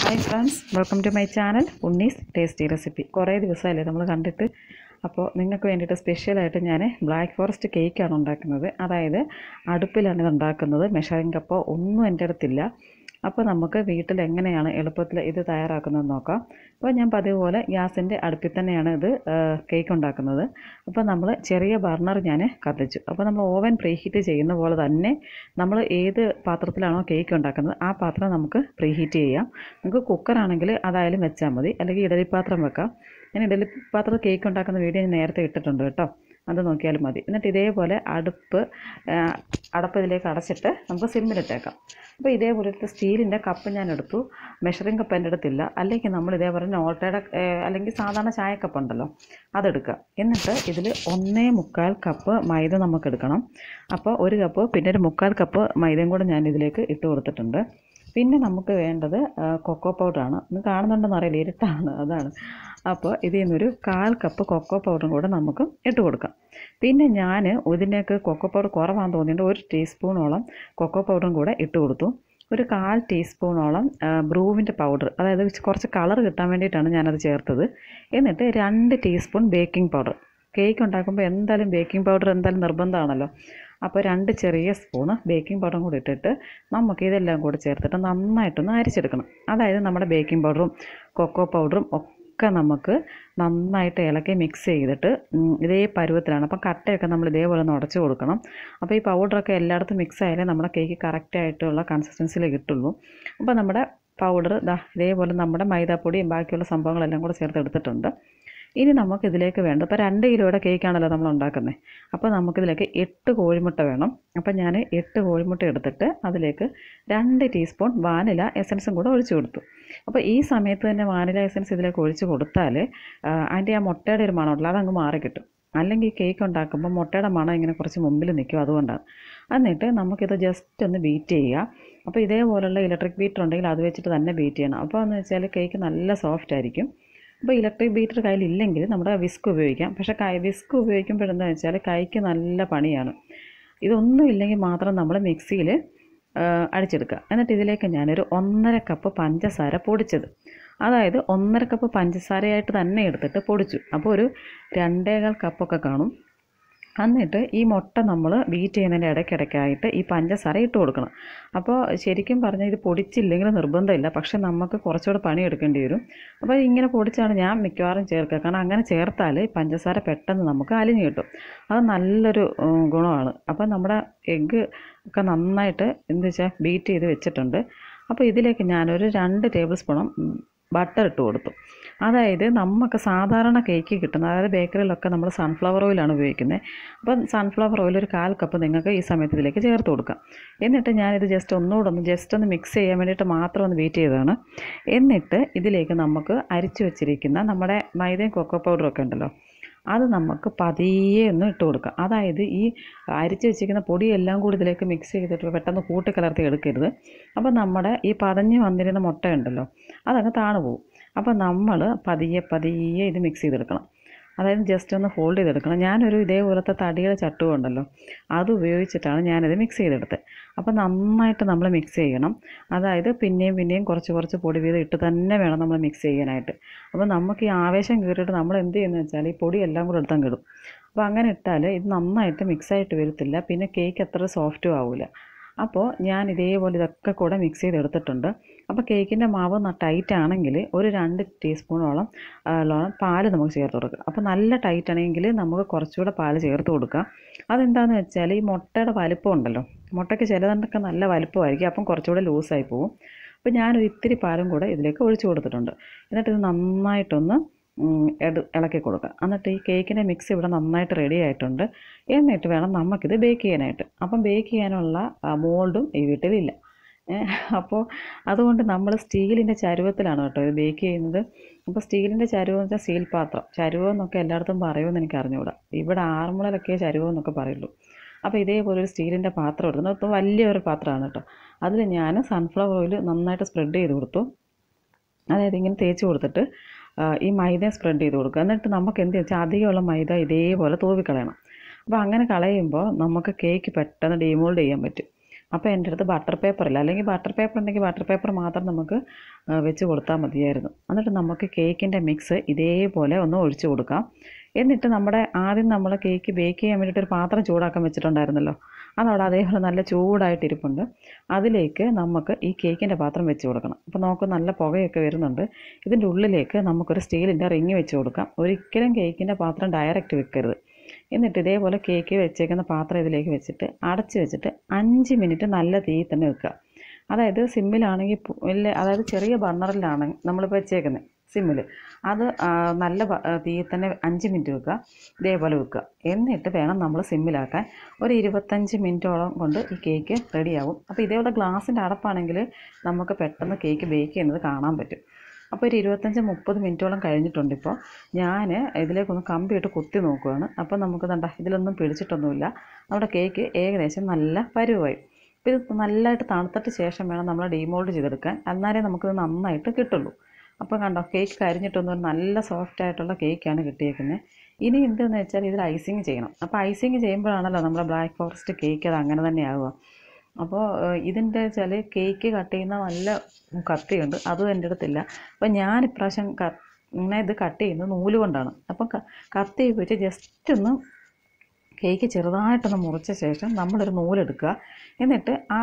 Hi friends, welcome to my channel Unnis tasty recipe. കുറേ ദിവസമല്ലേ നമ്മൾ കണ്ടിട്ട്. അപ്പോൾ നിങ്ങൾക്ക് വേണ്ടിയിട്ട് സ്പെഷ്യലായിട്ട് ഞാൻ ബ്ലാക്ക് ഫോറസ്റ്റ് കേക്കാണ് ഉണ്ടാക്കുന്നത്. അതായത് അടുപ്പിലാണ് ഇത് ഉണ്ടാക്കുന്നത്. മെഷറിംഗ് കപ്പോ ഒന്നും എൻ്റെ അടുത്തില്ല. അപ്പോൾ നമുക്ക് വീട്ടിൽ എങ്ങനെയാണ് എളുപ്പത്തിൽ ഇത് തയ്യാറാക്കുന്നതെന്ന് നോക്കാം. അപ്പോൾ ഞാൻ പതിവുപോലെ ഗ്യാസിൻ്റെ അടുപ്പിൽ തന്നെയാണ് ഇത് കേക്ക് ഉണ്ടാക്കുന്നത്. അപ്പോൾ നമ്മൾ ചെറിയ ബർണർ ഞാൻ കത്തിച്ചു. അപ്പോൾ നമ്മൾ ഓവൻ പ്രീഹീറ്റ് ചെയ്യുന്ന പോലെ തന്നെ നമ്മൾ ഏത് പാത്രത്തിലാണോ കേക്ക് ഉണ്ടാക്കുന്നത് ആ പാത്രം നമുക്ക് പ്രീഹീറ്റ് ചെയ്യാം. നമുക്ക് കുക്കറാണെങ്കിൽ അതായാലും വെച്ചാൽ മതി, അല്ലെങ്കിൽ ഇഡലിപ്പാത്രം വെക്കാം. ഞാൻ ഇഡലിപ്പാത്രം കേക്ക് ഉണ്ടാക്കുന്ന വീഡിയോ ഞാൻ നേരത്തെ ഇട്ടിട്ടുണ്ട് കേട്ടോ, അത് നോക്കിയാലും മതി. എന്നിട്ട് ഇതേപോലെ അടപ്പ് ഇതിലേക്ക് അടച്ചിട്ട് നമുക്ക് സിമ്മിലിട്ടേക്കാം. അപ്പോൾ ഇതേപോലത്തെ സ്റ്റീലിൻ്റെ കപ്പ് ഞാൻ എടുത്തു. മെഷറിംഗ് കപ്പ് എൻ്റെ അടുത്തില്ല. അല്ലെങ്കിൽ നമ്മൾ ഇതേപോലെ നോട്ടയുടെ അല്ലെങ്കിൽ സാധാരണ ചായക്കപ്പ് ഉണ്ടല്ലോ, അതെടുക്കുക. എന്നിട്ട് ഇതിൽ 1.25 കപ്പ് മൈദ നമുക്ക് എടുക്കണം. അപ്പോൾ 1 കപ്പ് പിന്നെ ഒരു 1/4 കപ്പ് മൈദയും കൂടെ ഞാൻ ഇതിലേക്ക് ഇട്ട് കൊടുത്തിട്ടുണ്ട്. പിന്നെ നമുക്ക് വേണ്ടത് കൊക്കോ പൗഡറാണ്. ഇത് കാണുന്നുണ്ടെന്ന് അറിയില്ല, ഇരുട്ടാണ്, അതാണ്. അപ്പോൾ ഇതിൽ നിന്നൊരു 1/4 കപ്പ് കൊക്കോ പൗഡറും കൂടെ നമുക്ക് ഇട്ട് കൊടുക്കാം. പിന്നെ ഞാൻ ഇതിനേക്ക് കൊക്കോ പൗഡർ കുറവാണെന്ന് തോന്നിയിട്ട് 1 ടീസ്പൂണോളം കൊക്കോ പൗഡറും കൂടെ ഇട്ട് കൊടുത്തു. ഒരു 1/4 ടീസ്പൂണോളം ബ്രൂവിൻ്റെ പൗഡർ, അതായത് കുറച്ച് കളർ കിട്ടാൻ വേണ്ടിയിട്ടാണ് ഞാനത് ചേർത്തത്. എന്നിട്ട് 2 ടീസ്പൂൺ ബേക്കിംഗ് പൗഡർ. കേക്ക് ഉണ്ടാക്കുമ്പോൾ എന്തായാലും ബേക്കിംഗ് പൗഡർ എന്തായാലും നിർബന്ധമാണല്ലോ. അപ്പോൾ 2 ചെറിയ സ്പൂണ് ബേക്കിംഗ് പൗഡറും കൂടി ഇട്ടിട്ട് നമുക്ക് ഇതെല്ലാം കൂടി ചേർത്തിട്ട് നന്നായിട്ടൊന്ന് അരിച്ചെടുക്കണം. അതായത് നമ്മുടെ ബേക്കിംഗ് പൗഡറും കൊക്കോ പൗഡറും ഒക്കെ നമുക്ക് നന്നായിട്ട് ഇളക്കി മിക്സ് ചെയ്തിട്ട് ഇതേ പരുവത്തിലാണ്. അപ്പം കട്ടയൊക്കെ നമ്മൾ ഇതേപോലെ ഒന്ന് ഉടച്ച് കൊടുക്കണം. അപ്പോൾ ഈ പൗഡറൊക്കെ എല്ലായിടത്തും മിക്സ് ആയാലേ നമ്മുടെ കേക്ക് കറക്റ്റായിട്ടുള്ള കൺസിസ്റ്റൻസിയിൽ കിട്ടുള്ളൂ. അപ്പോൾ നമ്മുടെ പൗഡർ ഇതേപോലെ നമ്മുടെ മൈദാപ്പൊടിയും ബാക്കിയുള്ള സംഭവങ്ങളെല്ലാം കൂടെ ചേർത്തെടുത്തിട്ടുണ്ട്. ഇനി നമുക്കിതിലേക്ക് വേണ്ടത്, ഇപ്പോൾ 2 കിലോയുടെ കേക്കാണല്ലോ നമ്മൾ ഉണ്ടാക്കുന്നത്. അപ്പോൾ നമുക്കിതിലേക്ക് 8 കോഴിമുട്ട വേണം. അപ്പം ഞാൻ 8 കോഴിമുട്ട എടുത്തിട്ട് അതിലേക്ക് 2 ടീസ്പൂൺ വാനില എസൻസും കൂടെ ഒഴിച്ചു കൊടുത്തു. അപ്പോൾ ഈ സമയത്ത് തന്നെ വാനില എസൻസ് ഇതിലേക്ക് ഒഴിച്ച് കൊടുത്താൽ അതിൻ്റെ ആ മുട്ടയുടെ ഒരു മണമുണ്ടല്ലോ, അതങ്ങ് മാറിക്കിട്ടും. അല്ലെങ്കിൽ കേക്ക് ഉണ്ടാക്കുമ്പോൾ മുട്ടയുടെ മണം ഇങ്ങനെ കുറച്ച് മുമ്പിൽ നിൽക്കും, അതുകൊണ്ടാണ്. എന്നിട്ട് നമുക്കിത് ജസ്റ്റ് ഒന്ന് ബീറ്റ് ചെയ്യുക. അപ്പോൾ ഇതേപോലുള്ള ഇലക്ട്രിക് ബീറ്റർ ഉണ്ടെങ്കിൽ അത് വെച്ചിട്ട് തന്നെ ബീറ്റ് ചെയ്യണം. അപ്പോൾ എന്ന് വെച്ചാൽ കേക്ക് നല്ല സോഫ്റ്റ് ആയിരിക്കും. അപ്പോൾ ഇലക്ട്രിക് ബീറ്റർ കയ്യിലില്ലെങ്കിൽ നമ്മുടെ വിസ്ക് ഉപയോഗിക്കാം. പക്ഷേ വിസ്ക് ഉപയോഗിക്കുമ്പോഴെന്താണെന്ന് വെച്ചാൽ കൈക്ക് നല്ല പണിയാണ്. ഇതൊന്നും ഇല്ലെങ്കിൽ മാത്രം നമ്മൾ മിക്സിയിൽ അടിച്ചെടുക്കുക. എന്നിട്ട് ഇതിലേക്ക് ഞാനൊരു 1.5 കപ്പ് പഞ്ചസാര പൊടിച്ചത്, അതായത് 1.5 കപ്പ് പഞ്ചസാരയായിട്ട് തന്നെ എടുത്തിട്ട് പൊടിച്ചു. അപ്പോൾ ഒരു 2.25 കപ്പൊക്കെ കാണും. എന്നിട്ട് ഈ മുട്ട നമ്മൾ ബീറ്റ് ചെയ്യുന്നതിൻ്റെ ഇടയ്ക്കിടയ്ക്കായിട്ട് ഈ പഞ്ചസാര ഇട്ട് കൊടുക്കണം. അപ്പോൾ ശരിക്കും പറഞ്ഞാൽ ഇത് പൊടിച്ചില്ലെങ്കിൽ നിർബന്ധമില്ല, പക്ഷേ നമുക്ക് കുറച്ചുകൂടെ പണിയെടുക്കേണ്ടി വരും. അപ്പോൾ ഇങ്ങനെ പൊടിച്ചാണ് ഞാൻ മിക്കവാറും ചേർക്കുക. കാരണം അങ്ങനെ ചേർത്താൽ പഞ്ചസാര പെട്ടെന്ന് നമുക്ക് അലിഞ്ഞ് കിട്ടും. അത് നല്ലൊരു ഗുണമാണ്. അപ്പോൾ നമ്മുടെ എഗ്ഗ് ഒക്കെ നന്നായിട്ട് എന്താ വെച്ചാൽ ബീറ്റ് ചെയ്ത് വെച്ചിട്ടുണ്ട്. അപ്പോൾ ഇതിലേക്ക് ഞാനൊരു 2 ടേബിൾ സ്പൂണും ബട്ടർ ഇട്ട് കൊടുത്തു. അതായത് നമുക്ക് സാധാരണ കേക്ക് കിട്ടുന്ന, അതായത് ബേക്കറിയിലൊക്കെ നമ്മൾ സൺഫ്ലവർ ഓയിലാണ് ഉപയോഗിക്കുന്നത്. അപ്പം സൺഫ്ലവർ ഓയിൽ ഒരു 1/4 കപ്പ് നിങ്ങൾക്ക് ഈ സമയത്ത് ഇതിലേക്ക് ചേർത്ത് കൊടുക്കാം. എന്നിട്ട് ഞാനിത് ജസ്റ്റ് ഒന്ന് മിക്സ് ചെയ്യാൻ വേണ്ടിയിട്ട് മാത്രം ഒന്ന് ബീറ്റ് ചെയ്തതാണ്. എന്നിട്ട് ഇതിലേക്ക് നമുക്ക് അരിച്ചു വെച്ചിരിക്കുന്ന നമ്മുടെ മൈദയും കൊക്കോ പൗഡറും ഒക്കെ ഉണ്ടല്ലോ, അത് നമുക്ക് പതിയെ ഒന്ന് ഇട്ട് കൊടുക്കാം. അതായത് ഈ അരിച്ച് വെച്ചിരിക്കുന്ന പൊടിയെല്ലാം കൂടി ഇതിലേക്ക് മിക്സ് ചെയ്തിട്ട് പെട്ടെന്ന് കൂട്ടിക്കലർത്തി എടുക്കരുത്. അപ്പോൾ നമ്മുടെ ഈ പതഞ്ഞ് വന്നിരുന്ന മുട്ടയുണ്ടല്ലോ, അതങ്ങ് താണു പോകും. അപ്പോൾ നമ്മൾ പതിയെ ഇത് മിക്സ് ചെയ്തെടുക്കണം. അതായത് ജസ്റ്റ് ഒന്ന് ഹോൾഡ് ചെയ്തെടുക്കണം. ഞാനൊരു ഇതേപോലത്തെ തടിയുടെ ചട്ടുകം ഉണ്ടല്ലോ, അത് ഉപയോഗിച്ചിട്ടാണ് ഞാനിത് മിക്സ് ചെയ്തെടുത്തത്. അപ്പോൾ നന്നായിട്ട് നമ്മൾ മിക്സ് ചെയ്യണം. അതായത് പിന്നെയും കുറച്ച് പൊടി വീതം ഇട്ട് തന്നെ വേണം നമ്മൾ മിക്സ് ചെയ്യാനായിട്ട്. അപ്പോൾ നമുക്ക് ഈ ആവേശം കയറിയിട്ട് നമ്മൾ എന്ത് ചെയ്യുന്നത് വെച്ചാൽ ഈ പൊടി എല്ലാം കൂടെ എടുത്തങ്ങ് ഇടും. അപ്പോൾ അങ്ങനെ ഇട്ടാൽ ഇത് നന്നായിട്ട് മിക്സായിട്ട് വരത്തില്ല, പിന്നെ കേക്ക് അത്ര സോഫ്റ്റും ആവില്ല. അപ്പോൾ ഞാൻ ഇതേപോലെ ഇതൊക്കെ കൂടെ മിക്സ് ചെയ്തെടുത്തിട്ടുണ്ട്. അപ്പോൾ കേക്കിൻ്റെ മാവ് ടൈറ്റ് ആണെങ്കിൽ ഒരു 2 ടീസ്പൂണോളം പാല് നമുക്ക് ചേർത്ത് കൊടുക്കുക. അപ്പോൾ നല്ല ടൈറ്റ് ആണെങ്കിൽ നമുക്ക് കുറച്ചുകൂടെ പാല് ചേർത്ത് കൊടുക്കുക. അതെന്താണെന്ന് വെച്ചാൽ ഈ മുട്ടയുടെ വലിപ്പം ഉണ്ടല്ലോ, മുട്ടയ്ക്ക് ചിലതൊക്കെ നല്ല വലിപ്പമായിരിക്കും, അപ്പം കുറച്ചുകൂടെ ലൂസായി പോകും. അപ്പോൾ ഞാനൊരു ഇത്തിരി പാലും കൂടെ ഇതിലേക്ക് ഒഴിച്ചു കൊടുത്തിട്ടുണ്ട്. എന്നിട്ട് ഇത് നന്നായിട്ടൊന്ന് ഇളക്കി കൊടുക്കുക. എന്നിട്ട് ഈ കേക്കിൻ്റെ മിക്സ് ഇവിടെ നന്നായിട്ട് റെഡി ആയിട്ടുണ്ട്. എന്നിട്ട് വേണം നമുക്കിത് ബേക്ക് ചെയ്യാനായിട്ട്. അപ്പം ബേക്ക് ചെയ്യാനുള്ള മോൾഡും ഈ വീട്ടിലില്ല. അപ്പോൾ അതുകൊണ്ട് നമ്മൾ സ്റ്റീലിൻ്റെ ചരുവത്തിലാണ് കേട്ടോ ഇത് ബേക്ക് ചെയ്യുന്നത്. അപ്പോൾ സ്റ്റീലിൻ്റെ ചരുവം എന്ന് വെച്ചാൽ സ്റ്റീൽ പാത്രം, ചരുവം എന്നൊക്കെ എല്ലായിടത്തും പറയുമെന്ന് എനിക്ക് അറിഞ്ഞുകൂടാ. ഇവിടെ ആറന്മുളയിലൊക്കെ ചരുവം എന്നൊക്കെ പറയുള്ളൂ. അപ്പോൾ ഇതേപോലെ ഒരു സ്റ്റീലിൻ്റെ പാത്രം എടുത്തു. അപ്പോൾ വലിയൊരു പാത്രമാണ് കേട്ടോ. അതിൽ ഞാൻ സൺഫ്ലവർ ഓയിൽ നന്നായിട്ട് സ്പ്രെഡ് ചെയ്ത് കൊടുത്തു. അതായത് ഇങ്ങനെ തേച്ച് കൊടുത്തിട്ട് ഈ മൈദ സ്പ്രെഡ് ചെയ്ത് കൊടുക്കുക. എന്നിട്ട് നമുക്ക് എന്ത് വെച്ചാൽ അധികമുള്ള മൈദ ഇതേപോലെ തൂവിക്കളയണം. അപ്പോൾ അങ്ങനെ കളയുമ്പോൾ നമുക്ക് കേക്ക് പെട്ടെന്ന് ഡീമോൾഡ് ചെയ്യാൻ പറ്റും. അപ്പോൾ എൻ്റെ അടുത്ത് ബട്ടർ പേപ്പർ ഇല്ല. അല്ലെങ്കിൽ ബട്ടർ പേപ്പർ ഉണ്ടെങ്കിൽ ബട്ടർ പേപ്പർ മാത്രം നമുക്ക് വെച്ച് കൊടുത്താൽ മതിയായിരുന്നു. എന്നിട്ട് നമുക്ക് കേക്കിൻ്റെ മിക്സ് ഇതേപോലെ ഒന്ന് ഒഴിച്ച് കൊടുക്കാം. എന്നിട്ട് ആദ്യം നമ്മൾ കേക്ക് ബേക്ക് ചെയ്യാൻ വേണ്ടിയിട്ട് ഒരു പാത്രം ചൂടാക്കാൻ വെച്ചിട്ടുണ്ടായിരുന്നല്ലോ, അതവിടെ അതേപോലെ നല്ല ചൂടായിട്ടിരിപ്പുണ്ട്. അതിലേക്ക് നമുക്ക് ഈ കേക്കിൻ്റെ പാത്രം വെച്ച് കൊടുക്കണം. അപ്പോൾ നമുക്ക് നല്ല പുകയൊക്കെ വരുന്നുണ്ട്. ഇതിൻ്റെ ഉള്ളിലേക്ക് നമുക്കൊരു സ്റ്റീലിൻ്റെ റിങ് വെച്ച് കൊടുക്കാം. ഒരിക്കലും കേക്കിൻ്റെ പാത്രം ഡയറക്റ്റ് വെക്കരുത്. എന്നിട്ട് ഇതേപോലെ കേക്ക് വെച്ചേക്കുന്ന പാത്രം ഇതിലേക്ക് വെച്ചിട്ട് അടച്ച് വെച്ചിട്ട് 5 മിനിറ്റ് നല്ല തീ തന്നെ വെക്കുക. അതായത് സിമ്മിലാണെങ്കിൽ അതായത് ചെറിയ ബർണറിലാണ് നമ്മളിപ്പോൾ വെച്ചേക്കുന്നത്, സിമ്മിൽ. അത് നല്ല തീയിൽ തന്നെ 5 മിനിറ്റ് വെക്കുക. ഇതേപോലെ വെക്കുക. എന്നിട്ട് വേണം നമ്മൾ സിമ്മിലാക്കാൻ. ഒരു 25 മിനിറ്റോളം കൊണ്ട് ഈ കേക്ക് റെഡിയാവും. അപ്പോൾ ഇതേപോലെ ഗ്ലാസിൻ്റെ അടപ്പാണെങ്കിൽ നമുക്ക് പെട്ടെന്ന് കേക്ക് ബേക്ക് ചെയ്യുന്നത് കാണാൻ പറ്റും. അപ്പോൾ ഒരു 25-30 മിനിറ്റോളം കഴിഞ്ഞിട്ടുണ്ട്. ഇപ്പോൾ ഞാൻ ഇതിലേക്കൊന്ന് കമ്പിയിട്ട് കുത്തി നോക്കുകയാണ്. അപ്പോൾ നമുക്ക് കണ്ട ഇതിലൊന്നും പിടിച്ചിട്ടൊന്നുമില്ല. നമ്മുടെ കേക്ക് ഏകദേശം നല്ല പരുവായി. അപ്പോൾ ഇത് നല്ലതായിട്ട് തണുത്തിട്ട് ശേഷം വേണം നമ്മൾ ഡീമോൾഡ് ചെയ്തെടുക്കാൻ. എന്നാലേ നമുക്കിത് നന്നായിട്ട് കിട്ടുള്ളൂ. അപ്പോൾ കണ്ടോ, കേക്ക് കരിഞ്ഞിട്ടൊന്നും നല്ല സോഫ്റ്റ് ആയിട്ടുള്ള കേക്കാണ് കിട്ടിയേക്കുന്നത്. ഇനി എന്തെന്ന് വെച്ചാൽ ഇതിൽ ഐസിങ് ചെയ്യണം. അപ്പോൾ ഐസിങ് ചെയ്യുമ്പോഴാണല്ലോ നമ്മുടെ ബ്ലാക്ക് ഫോറസ്റ്റ് കേക്ക് അത് അങ്ങനെ തന്നെ ആവുക. അപ്പോൾ ഇതിൻ്റെ വെച്ചാൽ കേക്ക് കട്ട് ചെയ്യുന്ന നല്ല കത്തിയുണ്ട്, അതും എൻ്റെ അടുത്തില്ല. അപ്പോൾ ഞാൻ ഇപ്രാവശ്യം ഇങ്ങനെ ഇത് കട്ട് ചെയ്യുന്നത് നൂല് കൊണ്ടാണ്. അപ്പം കത്തി വെച്ച് ജസ്റ്റ് ഒന്ന് കേക്ക് ചെറുതായിട്ടൊന്ന് മുറിച്ച ശേഷം നമ്മളൊരു നൂലെടുക്കുക. എന്നിട്ട് ആ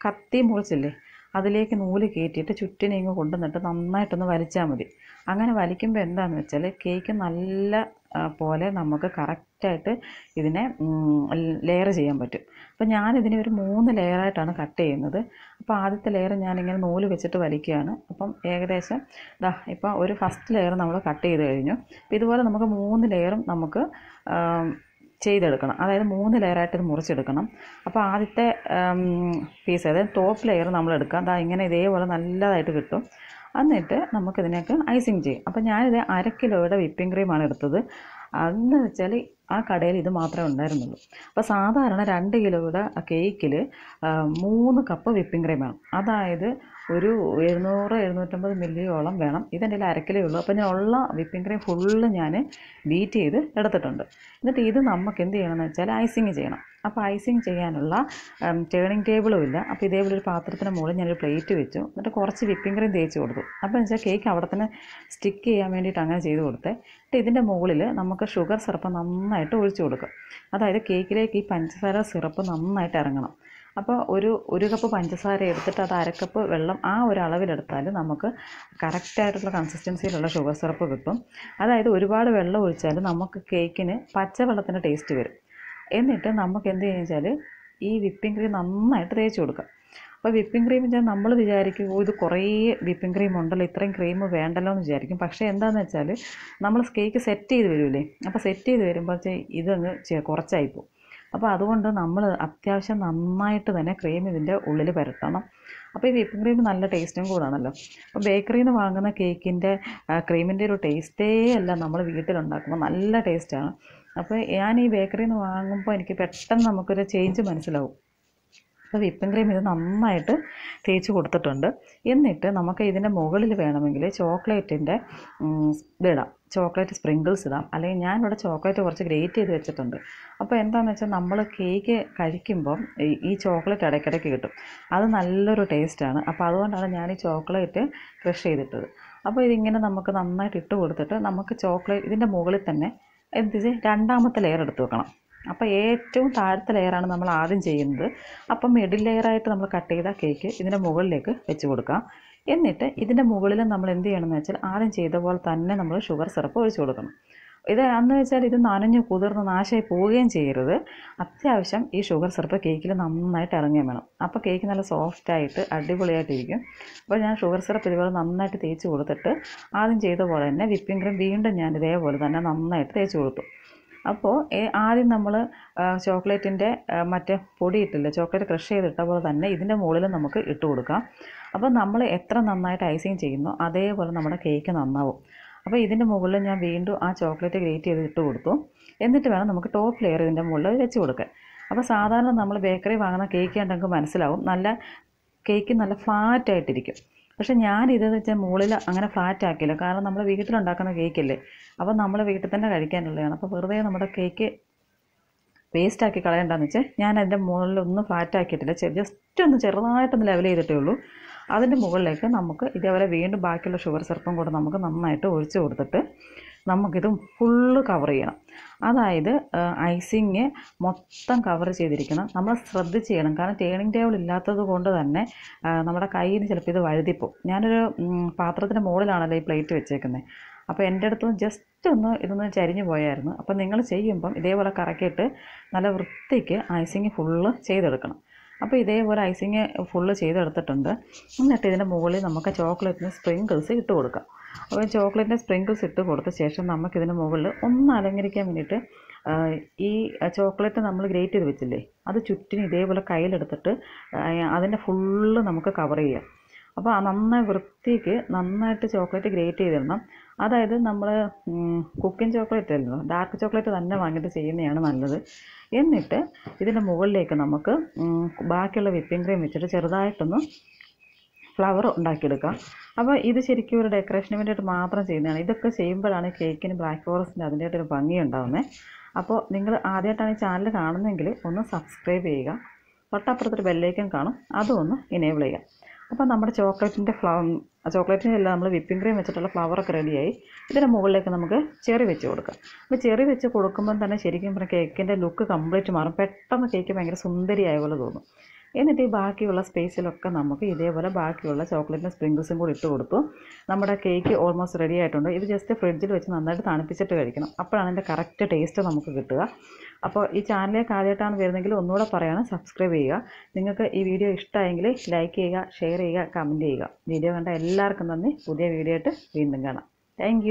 കത്തി മുറിച്ചില്ലേ അതിലേക്ക് നൂല് കയറ്റിയിട്ട് ചുറ്റിനെ ഇങ്ങ് കൊണ്ടുവന്നിട്ട് നന്നായിട്ടൊന്ന് വലിച്ചാൽ മതി. അങ്ങനെ വലിക്കുമ്പോൾ എന്താണെന്ന് വെച്ചാൽ കേക്ക് നല്ല പോലെ നമുക്ക് കറക്റ്റായിട്ട് ഇതിനെ ലെയർ ചെയ്യാൻ പറ്റും. അപ്പോൾ ഞാനിതിനെ ഒരു 3 ലെയറായിട്ടാണ് കട്ട് ചെയ്യുന്നത്. അപ്പോൾ ആദ്യത്തെ ലെയർ ഞാനിങ്ങനെ നൂല് വെച്ചിട്ട് വലിക്കുകയാണ്. അപ്പം ഏകദേശം ഇപ്പോൾ ഒരു ഫസ്റ്റ് ലെയർ നമ്മൾ കട്ട് ചെയ്ത് കഴിഞ്ഞു. അപ്പോൾ ഇതുപോലെ നമുക്ക് 3 ലെയറും നമുക്ക് ചെയ്തെടുക്കണം. അതായത് 3 ലെയറായിട്ട് ഇത് മുറിച്ചെടുക്കണം. അപ്പോൾ ആദ്യത്തെ പീസ്, അതായത് ടോപ്പ് ലെയർ നമ്മൾ എടുക്കാം. ഇങ്ങനെ ഇതേപോലെ നല്ലതായിട്ട് കിട്ടും. എന്നിട്ട് നമുക്കിതിനൊക്കെ ഐസിങ് ചെയ്യും. അപ്പോൾ ഞാനിത് 1/2 കിലോയുടെ വിപ്പിംഗ് ക്രീമാണ് എടുത്തത്. അതെന്ന് വെച്ചാൽ ആ കടയിൽ ഇത് മാത്രമേ ഉണ്ടായിരുന്നുള്ളൂ. അപ്പോൾ സാധാരണ 2 കിലോയുടെ കേക്കിൽ 3 കപ്പ് വിപ്പിംഗ് ക്രീം വേണം. അതായത് ഒരു 700-750 മില്ലിയോളം വേണം. ഇതെൻ്റെ 1/2 കിലോ ഉള്ളൂ. അപ്പോൾ ഞാൻ ഉള്ള വിപ്പിംഗ് ക്രീം ഫുള്ള് ഞാൻ ബീറ്റ് ചെയ്ത് എടുത്തിട്ടുണ്ട്. എന്നിട്ട് ഇത് നമുക്ക് എന്ത് ചെയ്യണമെന്ന് വെച്ചാൽ ഐസിങ് ചെയ്യണം. അപ്പോൾ ഐസിങ് ചെയ്യാനുള്ള ടേണിംഗ് ടേബിളും ഇല്ല. അപ്പോൾ ഇതേപോലെ ഒരു പാത്രത്തിന് മുകളിൽ ഞാനൊരു പ്ലേറ്റ് വെച്ചു. എന്നിട്ട് കുറച്ച് വിപ്പിംഗ് ക്രീം തേച്ച് കൊടുത്തു. അപ്പോൾ എന്ന് വെച്ചാൽ കേക്ക് അവിടെ തന്നെ സ്റ്റിക്ക് ചെയ്യാൻ വേണ്ടിയിട്ട് അങ്ങനെ ചെയ്ത് കൊടുത്തേ. എന്നിട്ട് ഇതിൻ്റെ മുകളിൽ നമുക്ക് ഷുഗർ സിറപ്പ് നന്നായിട്ട് ഒഴിച്ചു കൊടുക്കുക. അതായത് കേക്കിലേക്ക് ഈ പഞ്ചസാര സിറപ്പ് നന്നായിട്ട് ഇറങ്ങണം. അപ്പോൾ ഒരു കപ്പ് പഞ്ചസാര എടുത്തിട്ട് അത് 1/2 കപ്പ് വെള്ളം ആ ഒരു അളവിലെടുത്താൽ നമുക്ക് കറക്റ്റായിട്ടുള്ള കൺസിസ്റ്റൻസിയിലുള്ള ഷുഗർ സിറപ്പ് കിട്ടും. അതായത് ഒരുപാട് വെള്ളം ഒഴിച്ചാൽ നമുക്ക് കേക്കിന് പച്ചവെള്ളത്തിൻ്റെ ടേസ്റ്റ് വരും. എന്നിട്ട് നമുക്ക് എന്ത് ചെയ്യുക വെച്ചാൽ ഈ വിപ്പിംഗ് ക്രീം നന്നായിട്ട് തേച്ച് കൊടുക്കുക. അപ്പോൾ വിപ്പിംഗ് ക്രീം വെച്ചാൽ നമ്മൾ വിചാരിക്കും ഇത് കുറേ വിപ്പിംഗ് ക്രീം ഉണ്ടല്ലോ, ഇത്രയും ക്രീം വേണ്ടല്ലോ എന്ന് വിചാരിക്കും. പക്ഷേ എന്താണെന്ന് വെച്ചാൽ നമ്മൾ കേക്ക് സെറ്റ് ചെയ്ത് വരില്ലേ, അപ്പോൾ സെറ്റ് ചെയ്ത് വരുമ്പോൾ ഇതങ്ങ് കുറച്ചായിപ്പോവും. അപ്പോൾ അതുകൊണ്ട് നമ്മൾ അത്യാവശ്യം നന്നായിട്ട് തന്നെ ക്രീം ഇതിൻ്റെ ഉള്ളിൽ പുരട്ടണം. അപ്പോൾ ഈ വിപ്പിംഗ് ക്രീം നല്ല ടേസ്റ്റും കൂടാണല്ലോ. അപ്പോൾ ബേക്കറിയിൽ നിന്ന് വാങ്ങുന്ന കേക്കിൻ്റെ ക്രീമിൻ്റെ ഒരു ടേസ്റ്റേ അല്ല നമ്മൾ വീട്ടിലുണ്ടാക്കുമ്പോൾ നല്ല ടേസ്റ്റാണ്. അപ്പോൾ ഞാൻ ഈ ബേക്കറിയിൽ നിന്ന് വാങ്ങുമ്പോൾ എനിക്ക് പെട്ടെന്ന് നമുക്കൊരു ചേഞ്ച് മനസ്സിലാവും. അപ്പോൾ വിപ്പിംഗ് ക്രീം ഇത് നന്നായിട്ട് തേച്ച് കൊടുത്തിട്ടുണ്ട്. എന്നിട്ട് നമുക്ക് ഇതിൻ്റെ മുകളിൽ വേണമെങ്കിൽ ചോക്ലേറ്റിൻ്റെ ഇതിടാം, ചോക്ലേറ്റ് സ്പ്രിങ്കിൾസ് ഇടാം. അല്ലെങ്കിൽ ഞാനിവിടെ ചോക്ലേറ്റ് കുറച്ച് ഗ്രേറ്റ് ചെയ്ത് വെച്ചിട്ടുണ്ട്. അപ്പോൾ എന്താണെന്ന് വെച്ചാൽ നമ്മൾ കേക്ക് കഴിക്കുമ്പം ഈ ചോക്ലേറ്റ് ഇടയ്ക്കിടയ്ക്ക് കിട്ടും. അത് നല്ലൊരു ടേസ്റ്റാണ്. അപ്പോൾ അതുകൊണ്ടാണ് ഞാൻ ഈ ചോക്ലേറ്റ് ക്രഷ് ചെയ്തിട്ടത്. അപ്പോൾ ഇതിങ്ങനെ നമുക്ക് നന്നായിട്ട് ഇട്ട് കൊടുത്തിട്ട് നമുക്ക് ചോക്ലേറ്റ് ഇതിൻ്റെ മുകളിൽ തന്നെ രണ്ടാമത്തെ ലെയർ എടുത്ത് വെക്കണം. അപ്പോൾ ഏറ്റവും താഴത്തെ ലെയറാണ് നമ്മൾ ആദ്യം ചെയ്യുന്നത്. അപ്പം മിഡിൽ ലെയറായിട്ട് നമ്മൾ കട്ട് ചെയ്ത കേക്ക് ഇതിൻ്റെ മുകളിലേക്ക് വെച്ച് കൊടുക്കാം. എന്നിട്ട് ഇതിൻ്റെ മുകളിൽ നമ്മൾ എന്ത് ചെയ്യണമെന്ന് വെച്ചാൽ ആദ്യം ചെയ്ത പോലെ തന്നെ നമ്മൾ ഷുഗർ സിറപ്പ് ഒഴിച്ച് കൊടുക്കണം. ഇത് എന്ന് വെച്ചാൽ ഇത് നനഞ്ഞ് കുതിർന്ന് നാശമായി പോവുകയും ചെയ്യരുത്. അത്യാവശ്യം ഈ ഷുഗർ സിറപ്പ് കേക്കിൽ നന്നായിട്ട് ഇറങ്ങുകയും വേണം. അപ്പോൾ കേക്ക് നല്ല സോഫ്റ്റായിട്ട് അടിപൊളിയായിട്ടിരിക്കും. അപ്പോൾ ഞാൻ ഷുഗർ സിറപ്പ് ഇതുപോലെ നന്നായിട്ട് തേച്ച് കൊടുത്തിട്ട് ആദ്യം ചെയ്ത പോലെ തന്നെ വിപ്പിംഗ് ക്രീം വീണ്ടും ഞാൻ ഇതേപോലെ തന്നെ നന്നായിട്ട് തേച്ച് കൊടുത്തു. അപ്പോൾ ആദ്യം നമ്മൾ ചോക്ലേറ്റിൻ്റെ മറ്റേ പൊടി ഇട്ടില്ല, ചോക്ലേറ്റ് ക്രഷ് ചെയ്തിട്ട പോലെ തന്നെ ഇതിൻ്റെ മുകളിൽ നമുക്ക് ഇട്ട് കൊടുക്കാം. അപ്പോൾ നമ്മൾ എത്ര നന്നായിട്ട് ഐസിങ് ചെയ്യുന്നോ അതേപോലെ നമ്മുടെ കേക്ക് നന്നാവും. അപ്പോൾ ഇതിൻ്റെ മുകളിൽ ഞാൻ വീണ്ടും ആ ചോക്ലേറ്റ് ഗ്രേറ്റ് ചെയ്ത് ഇട്ട് കൊടുത്തു. എന്നിട്ട് വേണം നമുക്ക് ടോപ്പ് ലെയർ ഇതിൻ്റെ മുകളിൽ വെച്ച് കൊടുക്കാൻ. അപ്പോൾ സാധാരണ നമ്മൾ ബേക്കറി വാങ്ങുന്ന കേക്ക് കണ്ടെങ്കിൽ മനസ്സിലാവും, നല്ല കേക്ക് നല്ല ഫ്ലാറ്റായിട്ടിരിക്കും. പക്ഷേ ഞാനിതെന്ന് വെച്ചാൽ മുകളിൽ അങ്ങനെ ഫ്ലാറ്റ് ആക്കിയില്ല. കാരണം നമ്മൾ വീട്ടിലുണ്ടാക്കുന്ന കേക്കല്ലേ, അപ്പോൾ നമ്മൾ വീട്ടിൽ തന്നെ കഴിക്കാനുള്ളതാണ്. അപ്പോൾ വെറുതെ നമ്മുടെ കേക്ക് വേസ്റ്റാക്കി കളയണ്ടെന്ന് വെച്ചാൽ ഞാൻ അതിൻ്റെ മുകളിലൊന്നും ഫ്ലാറ്റ് ആക്കിയിട്ടില്ല, ജസ്റ്റ് ഒന്ന് ചെറുതായിട്ടൊന്ന് ലെവൽ ചെയ്തിട്ടേ ഉള്ളൂ. അതിൻ്റെ മുകളിലേക്ക് നമുക്ക് ഇതേപോലെ വീണ്ടും ബാക്കിയുള്ള ഷുഗർ സിറപ്പും കൂടെ നമുക്ക് നന്നായിട്ട് ഒഴിച്ച് കൊടുത്തിട്ട് നമുക്കിത് ഫുള്ള് കവർ ചെയ്യണം. അതായത് ഐസിങ് മൊത്തം കവർ ചെയ്തിരിക്കണം. നമ്മൾ ശ്രദ്ധിച്ച് ചെയ്യണം, കാരണം ടേണിംഗ് ടേബിൾ ഇല്ലാത്തത് കൊണ്ട് തന്നെ നമ്മുടെ കയ്യിൽ നിന്ന് ചിലപ്പോൾ ഇത് വഴുതിപ്പോവും. ഞാനൊരു പാത്രത്തിൻ്റെ മുകളിലാണല്ലോ ഈ പ്ലേറ്റ് വെച്ചേക്കുന്നത്. അപ്പോൾ എൻ്റെ അടുത്ത് ജസ്റ്റ് ഇതൊന്ന് ചരിഞ്ഞു പോയായിരുന്നു. അപ്പോൾ നിങ്ങൾ ചെയ്യുമ്പം ഇതേപോലെ കറക്കിയിട്ട് നല്ല വൃത്തിക്ക് ഐസിങ് ഫുള്ള് ചെയ്തെടുക്കണം. അപ്പോൾ ഇതേപോലെ ഐസിങ് ഫുള്ള് ചെയ്തെടുത്തിട്ടുണ്ട്. എന്നിട്ട് ഇതിൻ്റെ മുകളിൽ നമുക്ക് ചോക്ലേറ്റിന് സ്പ്രിങ്കിൾസ് ഇട്ട് കൊടുക്കാം. അപ്പോൾ ചോക്ലേറ്റിൻ്റെ സ്പ്രിങ്കിൾസ് ഇട്ട് കൊടുത്ത ശേഷം നമുക്കിതിൻ്റെ മുകളിൽ ഒന്ന് അലങ്കരിക്കാൻ വേണ്ടിയിട്ട് ഈ ചോക്ലേറ്റ് നമ്മൾ ഗ്രേറ്റ് ചെയ്ത് വെച്ചില്ലേ, അത് ചുറ്റിനും ഇതേപോലെ കയ്യിലെടുത്തിട്ട് അതിൻ്റെ ഫുള്ള് നമുക്ക് കവർ ചെയ്യാം. അപ്പോൾ നന്നായി വൃത്തിക്ക് നന്നായിട്ട് ചോക്ലേറ്റ് ഗ്രേറ്റ് ചെയ്തിടണം. അതായത് നമ്മൾ കുക്കിംഗ് ചോക്ലേറ്റ് അല്ലല്ലോ, ഡാർക്ക് ചോക്ലേറ്റ് തന്നെ വാങ്ങിയിട്ട് ചെയ്യുന്നതാണ് നല്ലത്. എന്നിട്ട് ഇതിൻ്റെ മുകളിലേക്ക് നമുക്ക് ബാക്കിയുള്ള വിപ്പിംഗ് ക്രീം വെച്ചിട്ട് ചെറുതായിട്ടൊന്ന് ഫ്ലവർ ഉണ്ടാക്കിയെടുക്കാം. അപ്പോൾ ഇത് ശരിക്കും ഒരു ഡെക്കറേഷന് വേണ്ടിയിട്ട് മാത്രം ചെയ്യുന്നതാണ്. ഇതൊക്കെ ചെയ്യുമ്പോഴാണ് കേക്കിന് ബ്ലാക്ക് ഫോറസ്റ്റിന് അതിൻ്റെയായിട്ടൊരു ഭംഗി ഉണ്ടാകുന്നത്. അപ്പോൾ നിങ്ങൾ ആദ്യമായിട്ടാണ് ഈ ചാനൽ കാണുന്നതെങ്കിൽ ഒന്ന് സബ്സ്ക്രൈബ് ചെയ്യുക. തൊട്ടപ്പുറത്തൊരു ബെല്ലൈക്കൺ കാണും, അതും ഒന്ന് ഇനേബിൾ ചെയ്യുക. അപ്പോൾ നമ്മുടെ ചോക്ലേറ്റിൻ്റെ എല്ലാം നമ്മൾ വിപ്പിംഗ് ക്രീം വെച്ചിട്ടുള്ള ഫ്ലവറൊക്കെ റെഡിയായി. ഇതിൻ്റെ മുകളിലേക്ക് നമുക്ക് ചെറി വെച്ച് കൊടുക്കാം. അപ്പോൾ ചെറി വെച്ച് കൊടുക്കുമ്പം തന്നെ ശരിക്കും പറഞ്ഞാൽ കേക്കിൻ്റെ ലുക്ക് കംപ്ലീറ്റ് മാറും. പെട്ടെന്ന് കേക്ക് ഭയങ്കര സുന്ദരിയായ പോലെ തോന്നും. എന്നിട്ട് ഈ ബാക്കിയുള്ള സ്പേസിലൊക്കെ നമുക്ക് ഇതേപോലെ ബാക്കിയുള്ള ചോക്ലേറ്റിൻ്റെ സ്പ്രിങ്കിൾസും കൂടി ഇട്ട് കൊടുത്തു. നമ്മുടെ കേക്ക് ഓൾമോസ്റ്റ് റെഡി ആയിട്ടുണ്ട്. ഇത് ജസ്റ്റ് ഫ്രിഡ്ജിൽ വെച്ച് നന്നായിട്ട് തണുപ്പിച്ചിട്ട് കഴിക്കണം. അപ്പോഴാണ് അതിൻ്റെ കറക്റ്റ് ടേസ്റ്റ് നമുക്ക് കിട്ടുക. അപ്പോൾ ഈ ചാനലിലേക്ക് ആദ്യമായിട്ടാണ് വരുന്നതെങ്കിൽ ഒന്നുകൂടെ പറയാണ്, സബ്സ്ക്രൈബ് ചെയ്യുക. നിങ്ങൾക്ക് ഈ വീഡിയോ ഇഷ്ടമായെങ്കിൽ ലൈക്ക് ചെയ്യുക, ഷെയർ ചെയ്യുക, കമൻറ്റ് ചെയ്യുക. വീഡിയോ കണ്ട എല്ലാവർക്കും നന്ദി. പുതിയ വീഡിയോ ആയിട്ട് വീണ്ടും കാണാം. താങ്ക്